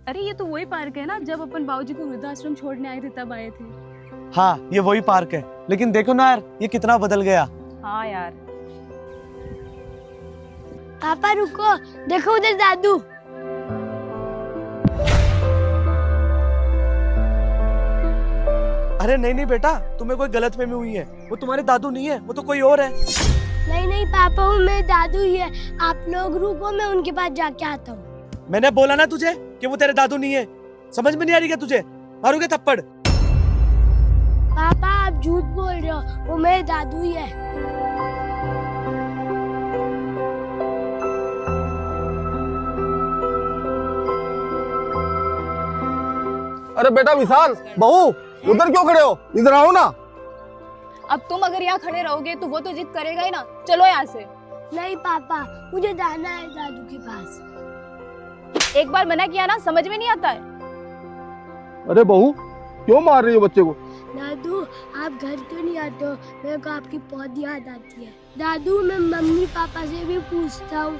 अरे ये तो वही पार्क है ना जब अपन बाबूजी को वृद्धाश्रम छोड़ने आए थे तब आए थे। हाँ ये वही पार्क है, लेकिन देखो ना यार ये कितना बदल गया। हाँ यार। पापा रुको, देखो उधर दादू। अरे नहीं नहीं बेटा, तुम्हें कोई गलतफहमी हुई है, वो तुम्हारे दादू नहीं है, वो तो कोई और है। नहीं नहीं पापा, वो मेरे दादू ही है। आप लोग रुको, मैं उनके पास जाके आता हूँ। मैंने बोला ना तुझे कि वो तेरे दादू नहीं है। समझ में नहीं आ रही क्या तुझे? मारोगे थप्पड़। पापा आप झूठ बोल रहे हो, वो मेरे दादू ही है। अरे बेटा विशाल, बहू उधर क्यों खड़े हो? इधर आओ ना। अब तुम अगर यहाँ खड़े रहोगे तो वो तो जिद करेगा ही ना। चलो यहाँ से। नहीं पापा, मुझे जाना है दादू के पास। एक बार मना किया ना, समझ में नहीं आता है। अरे बहू क्यों मार रही हो बच्चे को? दादू आप घर क्यों नहीं आते हो? मेरे को आपकी बहुत याद आती है। दादू मैं मम्मी पापा से भी पूछता हूँ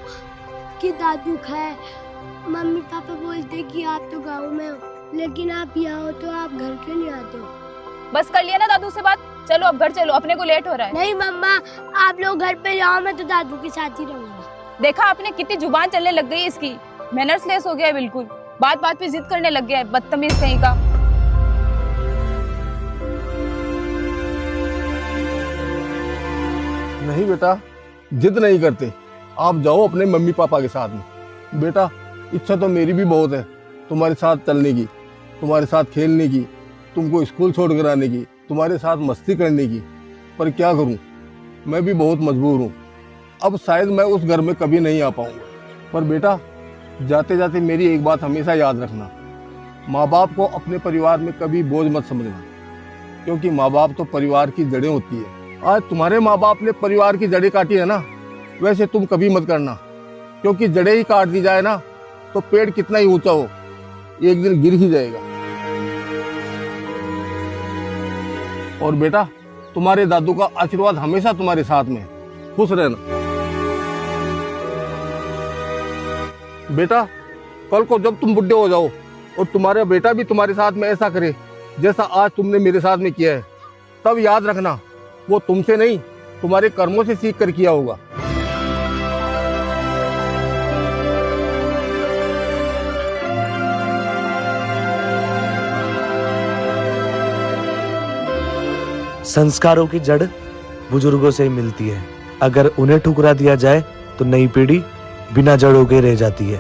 कि दादू खाए। मम्मी पापा बोलते कि आप तो गाँव में हो, लेकिन आप यहाँ हो तो आप घर क्यों नहीं आते हो? बस कर लिया ना दादू से बात। चलो अब घर चलो, अपने को लेट हो रहा है। नहीं मम्मा, आप लोग घर पे जाओ, मैं तो दादू के साथ ही रहूंगा। देखा आपने कितनी जुबान चलने लग गई इसकी। मैनर्स लेस हो गया है बिल्कुल। बात बात पे जिद करने लग गया है, बदतमीज कहीं का। नहीं बेटा, जिद नहीं करते। आप जाओ अपने मम्मी पापा के साथ में। बेटा इच्छा तो मेरी भी बहुत है तुम्हारे साथ चलने की, तुम्हारे साथ खेलने की, तुमको स्कूल छोड़ कर आने की, तुम्हारे साथ मस्ती करने की, पर क्या करूं, मैं भी बहुत मजबूर हूं। अब शायद मैं उस घर में कभी नहीं आ पाऊंगा। पर बेटा जाते जाते मेरी एक बात हमेशा याद रखना, माँ बाप को अपने परिवार में कभी बोझ मत समझना, क्योंकि माँ बाप तो परिवार की जड़ें होती है। आज तुम्हारे माँ बाप ने परिवार की जड़ें काटी है ना, वैसे तुम कभी मत करना, क्योंकि जड़ें ही काट दी जाए ना तो पेड़ कितना ही ऊंचा हो एक दिन गिर ही जाएगा। और बेटा तुम्हारे दादू का आशीर्वाद हमेशा तुम्हारे साथ में है, खुश रहना। बेटा कल को जब तुम बुढ़े हो जाओ और तुम्हारा बेटा भी तुम्हारे साथ में ऐसा करे जैसा आज तुमने मेरे साथ में किया है, तब याद रखना वो तुमसे नहीं तुम्हारे कर्मों से सीख कर किया होगा। संस्कारों की जड़ बुजुर्गों से ही मिलती है। अगर उन्हें ठुकरा दिया जाए तो नई पीढ़ी बिना जड़ों के रह जाती है।